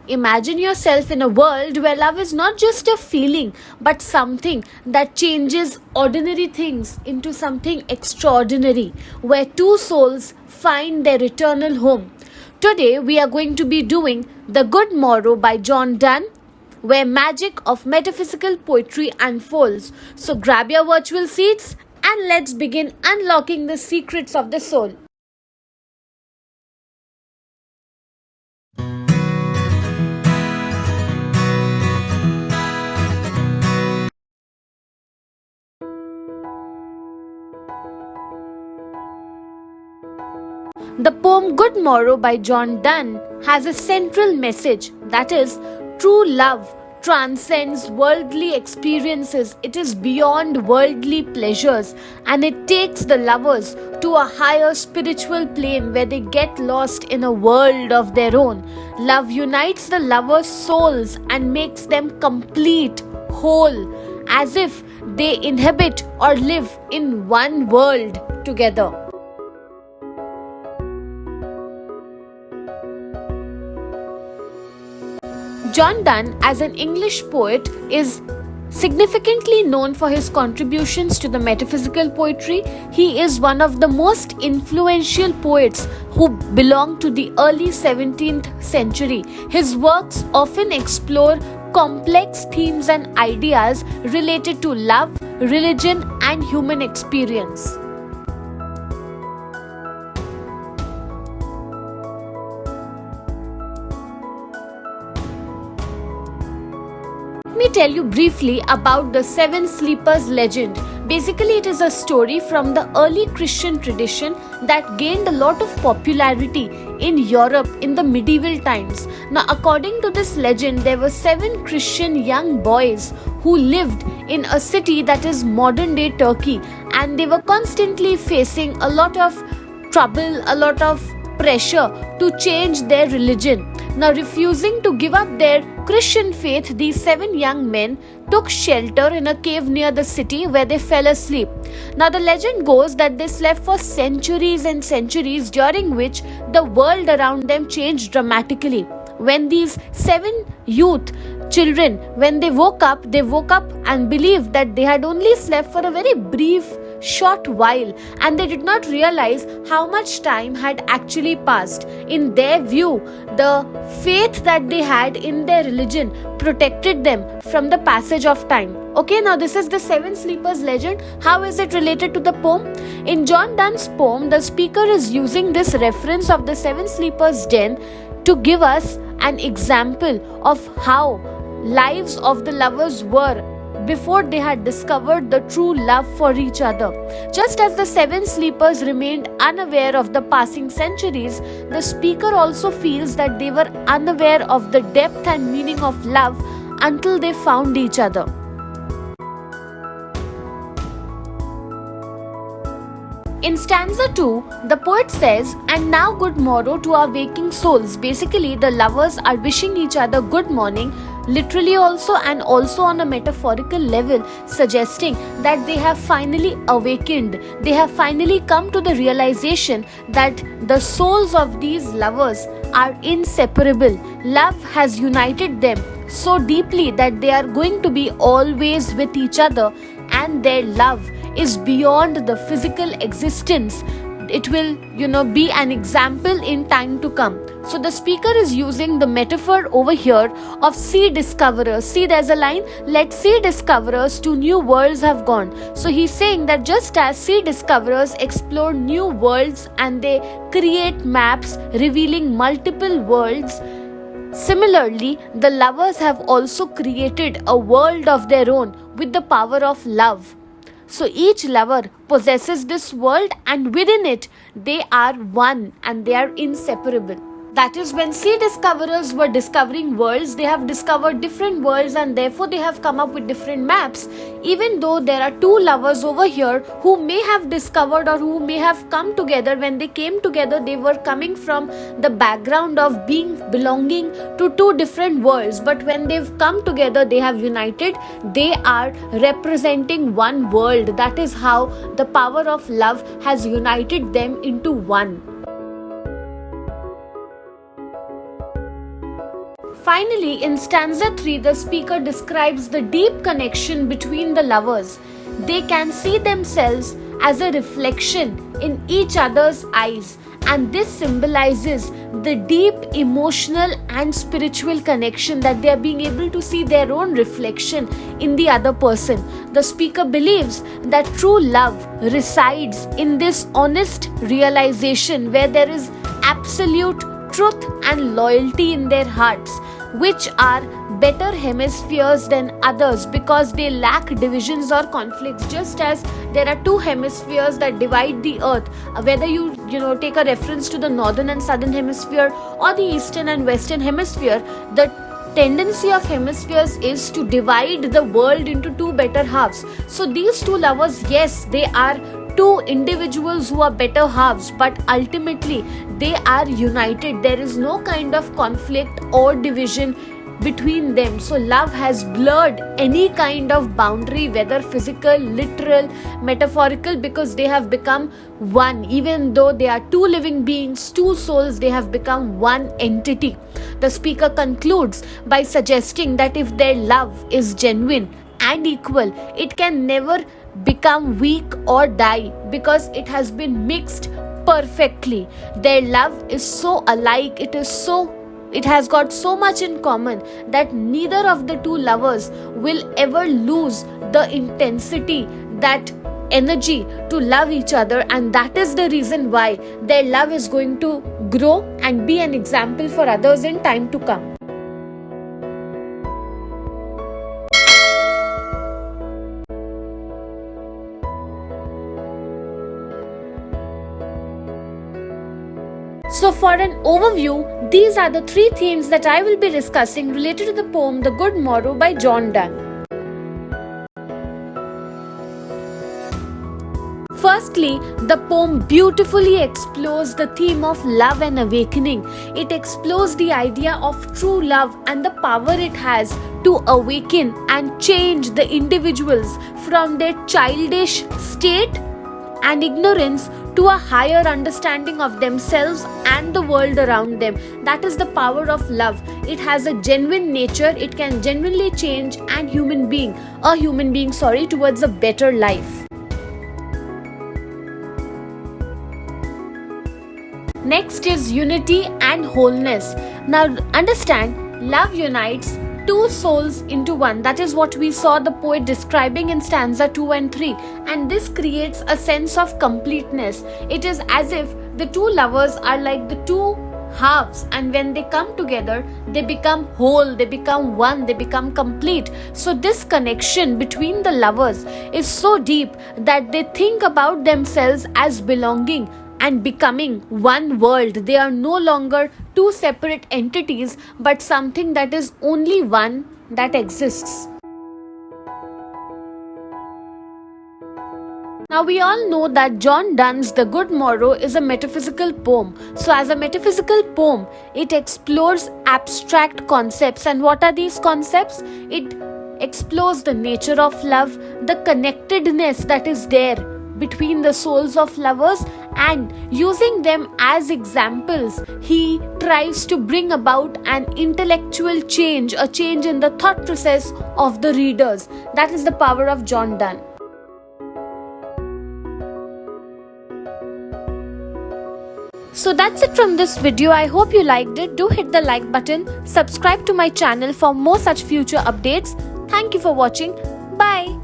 Imagine yourself in a world where love is not just a feeling but something that changes ordinary things into something extraordinary, where two souls find their eternal home. Today we are going to be doing The Good Morrow by John Donne, where magic of metaphysical poetry unfolds. So grab your virtual seats and let's begin unlocking the secrets of the soul. The poem Good Morrow by John Donne has a central message, that is, true love transcends worldly experiences, it is beyond worldly pleasures, and it takes the lovers to a higher spiritual plane where they get lost in a world of their own. Love unites the lovers' souls and makes them complete, whole, as if they inhabit or live in one world together. John Donne, as an English poet, is significantly known for his contributions to the metaphysical poetry. He is one of the most influential poets who belong to the early 17th century. His works often explore complex themes and ideas related to love, religion, and human experience. Let me tell you briefly about the Seven Sleepers legend. Basically, it is a story from the early Christian tradition that gained a lot of popularity in Europe in the medieval times. Now, according to this legend, there were 7 Christian young boys who lived in a city that is modern day Turkey, and they were constantly facing a lot of trouble, a lot of pressure to change their religion. Now, refusing to give up their Christian faith, these 7 young men took shelter in a cave near the city where they fell asleep. Now, the legend goes that they slept for centuries and centuries, during which the world around them changed dramatically. When these 7 children, when they woke up and believed that they had only slept for a very brief short while, and they did not realize how much time had actually passed. In their view, the faith that they had in their religion protected them from the passage of time. Okay, now this is the 7 Sleepers legend. How is it related to the poem? In John Donne's poem, the speaker is using this reference of the 7 Sleepers' den to give us an example of how lives of the lovers were before they had discovered the true love for each other. Just as the 7 sleepers remained unaware of the passing centuries, the speaker also feels that they were unaware of the depth and meaning of love until they found each other. In stanza 2, the poet says, "And now good morrow to our waking souls." Basically, the lovers are wishing each other good morning, literally also and also on a metaphorical level, suggesting that they have finally awakened. They have finally come to the realization that the souls of these lovers are inseparable. Love has united them so deeply that they are going to be always with each other, and their love is beyond the physical existence. It will, be an example in time to come. So the speaker is using the metaphor over here of sea discoverers. See, there's a line, "Let sea discoverers to new worlds have gone." So he's saying that just as sea discoverers explore new worlds and they create maps revealing multiple worlds, similarly, the lovers have also created a world of their own with the power of love. So each lover possesses this world, and within it, they are one and they are inseparable. That is, when sea discoverers were discovering worlds, they have discovered different worlds and therefore they have come up with different maps. Even though there are 2 lovers over here who may have discovered or who may have come together, when they came together, they were coming from the background of belonging to 2 different worlds. But when they've come together, they have united, they are representing one world. That is how the power of love has united them into one. Finally, in stanza 3, the speaker describes the deep connection between the lovers. They can see themselves as a reflection in each other's eyes, and this symbolizes the deep emotional and spiritual connection that they are being able to see their own reflection in the other person. The speaker believes that true love resides in this honest realization where there is absolute truth and loyalty in their hearts, which are better hemispheres than others because they lack divisions or conflicts. Just as there are two hemispheres that divide the earth, whether you take a reference to the northern and southern hemisphere or the eastern and western hemisphere, the tendency of hemispheres is to divide the world into two better halves. So these two lovers, yes, they are two individuals who are better halves, but ultimately they are united. There is no kind of conflict or division between them. So love has blurred any kind of boundary, whether physical, literal, metaphorical, because they have become one. Even though they are two living beings, two souls, they have become one entity. The speaker concludes by suggesting that if their love is genuine and equal, it can never become weak or die because it has been mixed perfectly. Their love is so alike, it has got so much in common that neither of the two lovers will ever lose the intensity, that energy to love each other, and that is the reason why their love is going to grow and be an example for others in time to come. So for an overview, these are the three themes that I will be discussing related to the poem The Good Morrow by John Donne. Firstly, the poem beautifully explores the theme of love and awakening. It explores the idea of true love and the power it has to awaken and change the individuals from their childish state and ignorance to a higher understanding of themselves and the world around them. That is the power of love. It has a genuine nature. It can genuinely change a human being towards a better life. Next is unity and wholeness. Now understand, love unites two souls into one. That is what we saw the poet describing in stanza 2 and 3, and this creates a sense of completeness. It is as if the two lovers are like the two halves, and when they come together, they become whole, they become one, they become complete. So this connection between the lovers is so deep that they think about themselves as belonging and becoming one world. They are no longer two separate entities, but something that is only one that exists. Now we all know that John Donne's The Good Morrow is a metaphysical poem. So as a metaphysical poem, it explores abstract concepts. And what are these concepts? It explores the nature of love, the connectedness that is there between the souls of lovers, and using them as examples, he tries to bring about an intellectual change, a change in the thought process of the readers. That is the power of John Donne. So that's it from this video. I hope you liked it. Do hit the like button, subscribe to my channel for more such future updates. Thank you for watching. Bye.